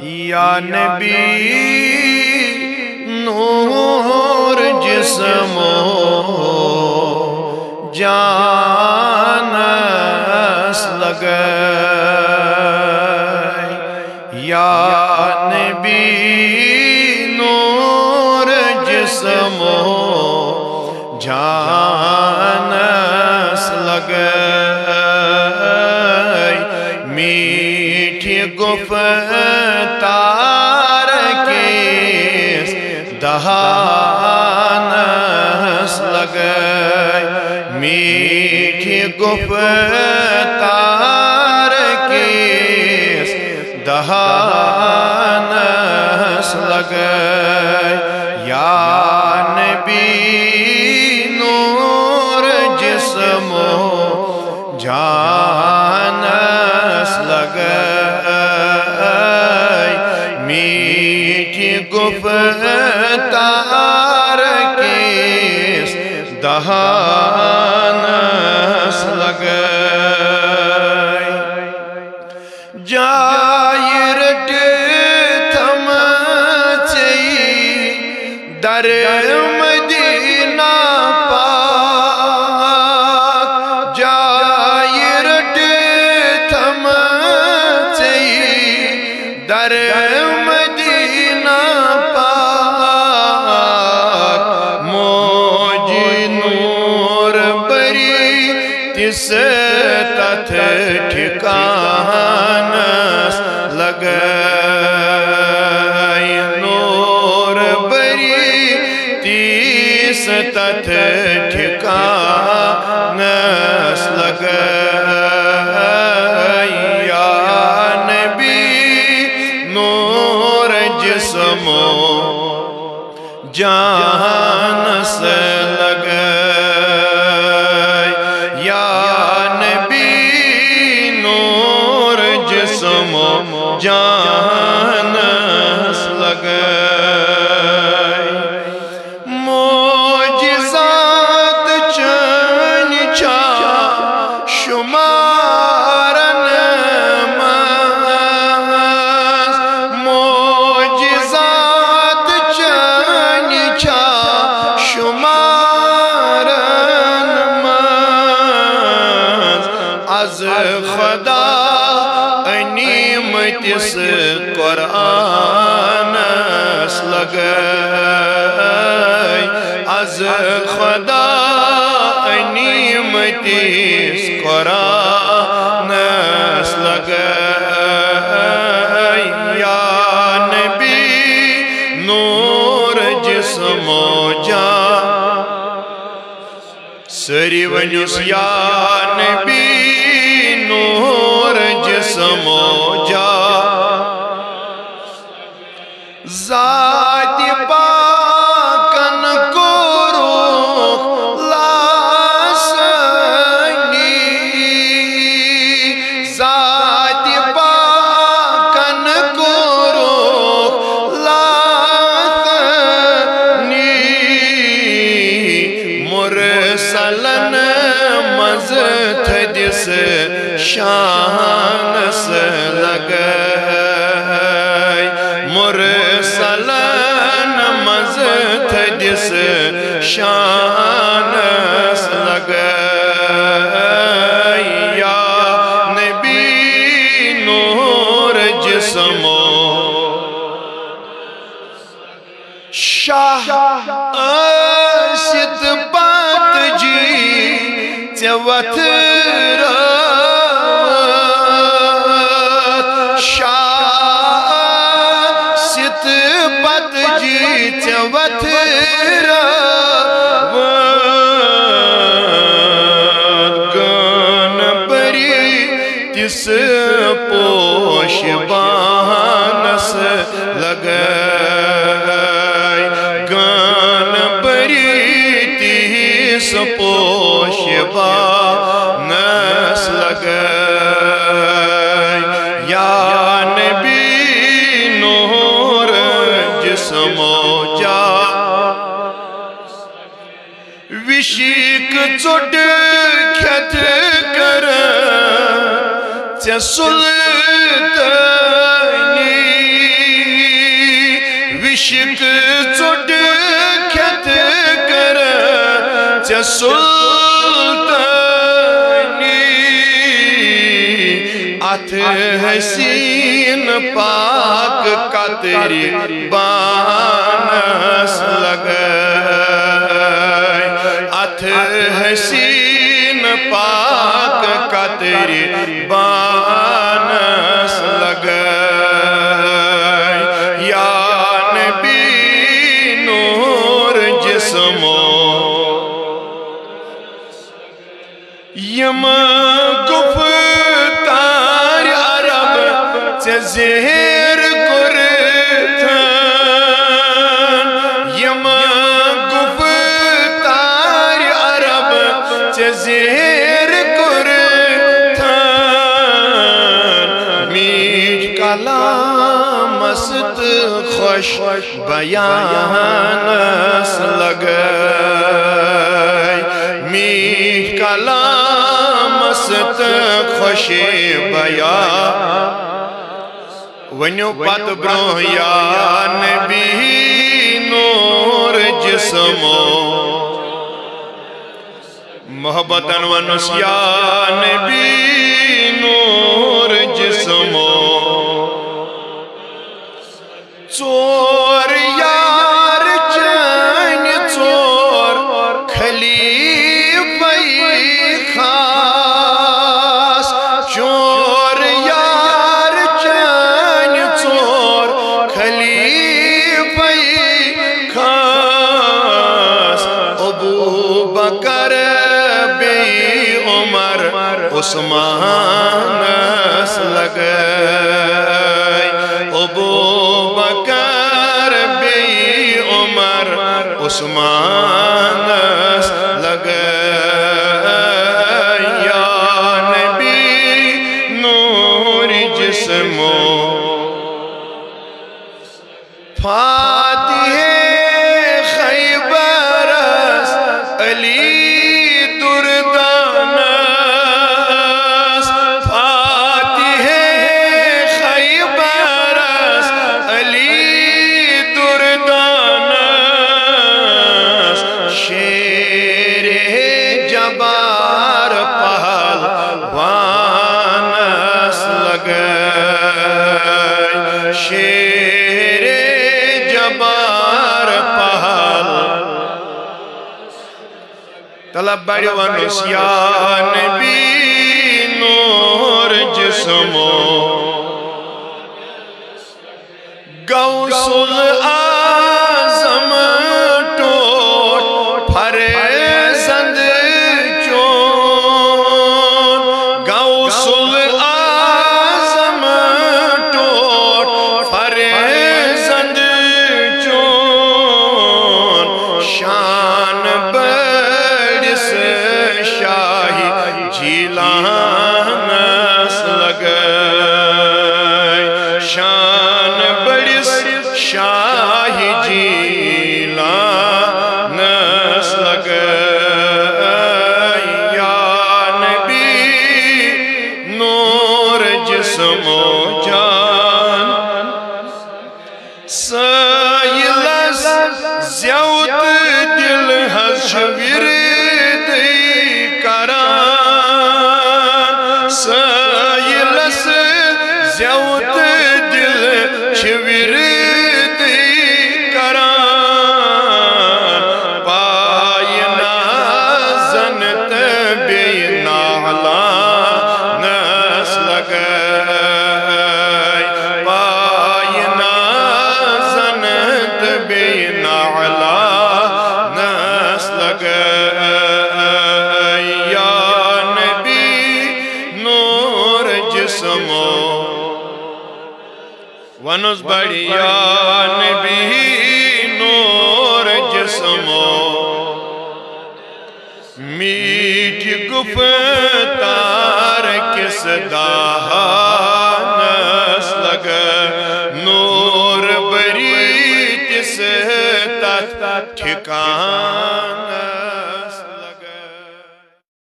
یا نبی نور جسم و جانس لگئی یا نبی نور جسم و جانس لگئی میٹھی گفتار کیس دہانس لگئی میٹھی گفتار کیس دہانس لگئی یا نبی نور جسم و جانس لگئی میٹھی گفتار کیس دہانس لگئی جائی رٹ تھم چئی در مدینہ پاک جائی رٹ تھم چئی در مدینہ پاک موجی نور بری تس تتھ ٹھکانس لگئی نور بری تیس تتھ ٹھکانس لگئی یا نبی نور جسم و جانس لگئی یا نبی نور جسم و جانس لگئی معجزات چن چا شمارن ماس معجزات چن چا شمارن ماس از خدا انیمتس قرآنس لگئی از خدا انیمتس قرآنس لگئی یا نبی نور جسم و جان سری ونیس یا نبی نور جسم و جان ذات پاکن کو روح لاسنی ذات پاکن کو روح لاسنی مرسلن مزتھدس شانس لگئی مرسلن مزتھدس شانس لگئی یا نبی نور جسم و شاہ آسد بات جی تیوت گن بری تس پوش بانس لگئی گن بری تس پوش بانس لگئی یا نبی نور جسم و جان وشیک چوٹ کھت کر ژے سلطانی विशिक चोट ख्यत कर चे सुल्तानी अथ हसीन पाक का तेरी बानस लगाए अथ हसीन पाक का तेरी बानस लगाए या नबी नूर जिस्मो यम गुफ्तार अरब चे ज़ेर कुरथन यम गुफ्तार अरब चे ज़ेर कुरथन मीठ कलाम मस्त खुश बयानस लगाए मीठ कलाम मस्त खुश बयान वन्यो पत ब्रो या नबी नूर जिस्मो मोहब्बतन वनुस या नबी नूर जिस्मो चोर यार चैन चोर खलीफई खास चोर यार चैन चोर खलीफई खास अबू बकर बे उमर उस्मानस लगाए अबू बकर बे उमर उस्मानस लगाए या नबी नूर जिस्मो फातिहे खैबरस अली दुर्दानस फातिहे खैबरस अली दुर्दानस शेरे जबार पहलवानस लगाए शेरे जबार पहल तलब बड़ी वनुस या नबी नूर जिस्मो गौसुल आज़म टोट फरेज़ंद चोन गौसुल आज़म टोट फरेज़ंद चोन शान बड़िस शाही जीलानस लगाए शान बड़िस शाही जीलानस लगाए या नबी नूर जिस्मो जान साइलस ज़्याउत दिल हज़ विरद करान साइलस ज़्याउत दिल विरद करान पायना ज़नत बेनाला नस लगाए पायना ज़नत बेनाला नस लगाए या नबी नूर जिस्मो वनुस बड़ी या नबी नूर जिस्मो मीठ गुफ्तार किस दानस लगा नूर बरी तिस तत ठिकान